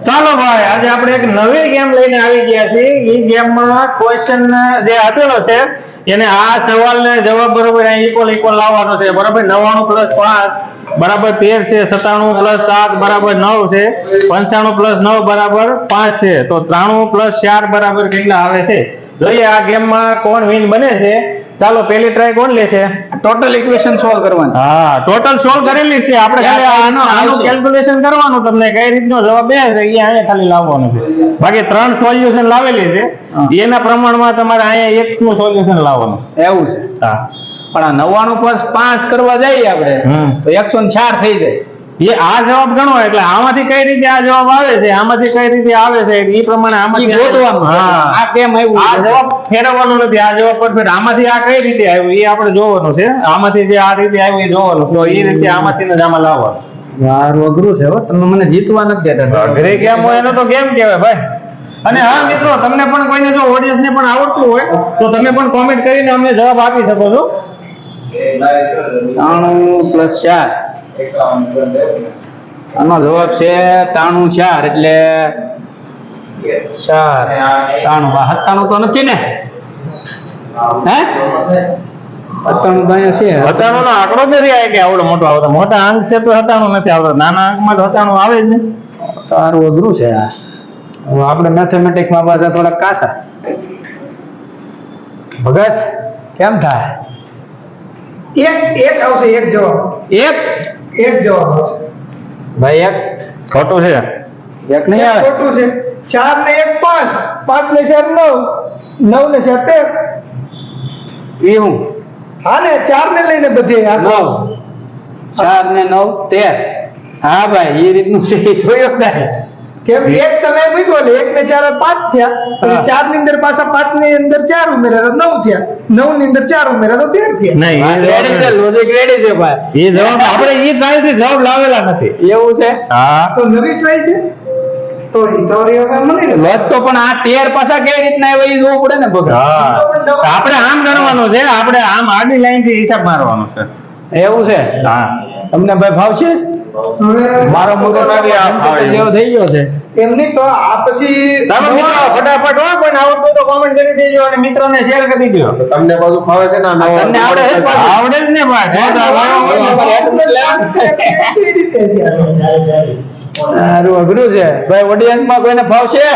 ચાલો ભાઈ, આજે આપણે એક નવી ગેમ લઈને આવી ગયા છીએ. એ ગેમમાં ક્વેશ્ચન જે આપેલો છે એને આ સવાલને જવાબ બરોબર ઇક્વલ લાવવાનો છે. બરાબર, 99 + 5 બરાબર 13 છે, 97 + 7 બરાબર 9 છે, 95 + 9 બરાબર 5 છે. તો 93 + 4 બરાબર કેટલા આવે છે? જોઈએ આ ગેમમાં કોણ વિન બને છે. ચાલો, પહેલી ટ્રાય કોણ લે છે? ટોટલ ઇક્વેશન સોલ્વ કરવાનું. હા, ટોટલ સોલ્વ કરેલી છે આપણે. ખાલી આનું કેલ્ક્યુલેશન કરવાનું, તમને કઈ રીતનો જવાબ આવે છે એ અહીંયા ખાલી લાવવાનો છે. બાકી 3 સોલ્યુશન લાવેલી છે, એના પ્રમાણમાં તમારે અહીંયા એકનું સોલ્યુશન લાવવાનું. એવું છે. હા, પણ આ 99 + 5 કરવા જઈએ આપણે તો 104 થઈ જાય. એ આ જવાબ ગણો એટલે આમાંથી કઈ રીતે આ જવાબ આવે છે, આમાંથી કઈ રીતે આવે છે એ પ્રમાણે આમાંથી ગોતવાનું. હા, આ કેમ આવ્યું? આ જવાબ ફેરવવાનો નથી. આ જવાબ પરફેક્ટ. આમાંથી આ કઈ રીતે આવ્યું એ આપણે જોવાનું છે. આમાંથી જે આ રીતે આવ્યું એ જોવાનું. તો એ રીતે આમાંથી જ આમાં લાવવાનું. મારું અઘરું છે હો, તમે મને જીતવા નથી દેતા. અઘરી ગેમ હોય એનો તો ગેમ કહેવાય ભાઈ. અને હા મિત્રો, તમને પણ કોઈને જો ઓડિયન્સ ને પણ આવડતું હોય તો તમે પણ કોમેન્ટ કરીને અમને જવાબ આપી શકો છો. 93 + 4 આનો જવાબ છે 93 એટલે 4 97 તો નથી ને? હે 97 અહીંયા છે. 97 નો આંકડો જ નથી આવે કે આવડો મોટો આવતો. મોટા અંક છે તો 97 નથી આવતો. નાના અંકમાં તો 97 આવે જ ને. તારું અઘરું છે આ. હવે આપણે મેથેમેટિક્સમાં પાછા થોડા કાસા. ભગત કેમ થાય? એક આવશે, એક જવાબ. એક જવાબ આવશે ભાઈ એક ખોટું છે. એક નહીં આવે. ખોટું છે. 4 ને 1 5, 5 ને 4 9, 9 ને 4 13. એ હું હા ને 4 ને લઈને બધે 9 4 ને 9 13. હા ભાઈ, એ રીતનું છે. જોયો સાહેબ કેમ એક તમે મૂક્યો એટલે 1 ને 4 5 થયા. અને 4 ની અંદર પાછા 5 ની અંદર 4 ઉમેર્યા તો 9 થયા. 9 ની અંદર 4 ઉમેર્યા તો 13 થયા. નહીં, લોજિક રેડી છે ભાઈ. એ જવાબ આપણે એ ટ્રાય થી જવાબ લાવેલા નથી. એવું છે. હા, તો નવી ટ્રાય છે તો તમારી હવે મને લોજ તો પણ આ 13 પાછા કઈ રીતના આવે એ જોવું પડે ને ભગત. હા, આપણે આમ કરવાનું છે. આપણે આમ આડી લાઈન થી હિસાબ મારવાનો છે. એવું છે. હા, તમને ભાઈ ભાવ છે? મારો મગજ જેવો થઈ ગયો છે. એમની તો આ પછી ચાલો મિત્રો, ફટાફટ હોય પણ આવડતું તો કોમેન્ટ કરી દેજો અને મિત્રોને શેર કરી દેજો. તમને બધું ફાવે છે ને? તમને આવડે છે પાછું? આવડે જ ને ભાઈ. સારું અઘરું છે ભાઈ. ઓડિયન્સ માં કોઈને ભાવ છે?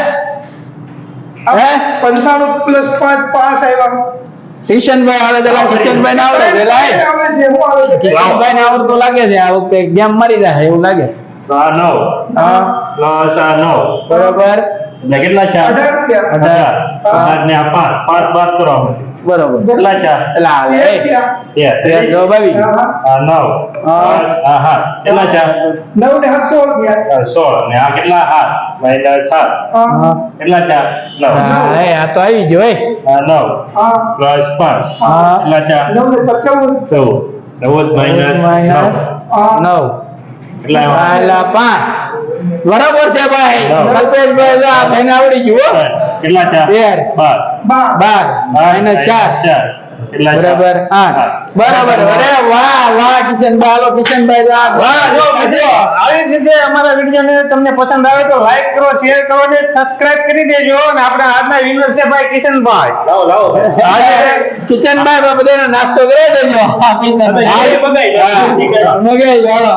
હે 95 + 5 5 આવ્યા. કિશનભાઈ આવે તો કિશનભાઈ ને આવડે છે. આવે છે, હું આવે છે. કિશનભાઈ ને આવડતું લાગે છે. આ વખતે ગેમ મારી જાય એવું લાગે. 9 હા + 9 બરોબર. એટલે કેટલા છે? 18 થયા. 18 ને 5 બાદ કરો. બરોબર. કેટલા છે? એટલે હાલે 13 થયા. 13 જવાબ આવી ગયો. હા, 9 હા. હા, કેટલા છે? 9 ને 16 થયા. 16 ને આ કેટલા? 8 - 7 હા. કેટલા છે? 9 હા, એ આ તો આવી ગયો. 9 હા, + 5 હા. કેટલા છે? 9 ને 14. 14 માઇનસ 9 કેટલા આવ્યા? આલા 5 બરાબર છે ભાઈ. નવ. કલ્પેશભાઈ જો આ ભાઈને આવડી ગયું હો. કેટલા છે? 13 12 12 -4 કેટલા છે? બરાબર 8 બરાબર. અરે વાહ વાહ કિશનભાઈ. હાલો કિશનભાઈ વાહ, જો મિત્રો, આવી જ રીતે અમારા વિડીયોને તમને પસંદ આવે તો લાઈક કરો, શેર કરો અને સબસ્ક્રાઇબ કરી દેજો. અને આપણા આજના વિનર છે ભાઈ કિશનભાઈ. લાવો કિશનભાઈ બધાને નાસ્તો કરી દેજો. કિશનભાઈ મગાઈ હાલો.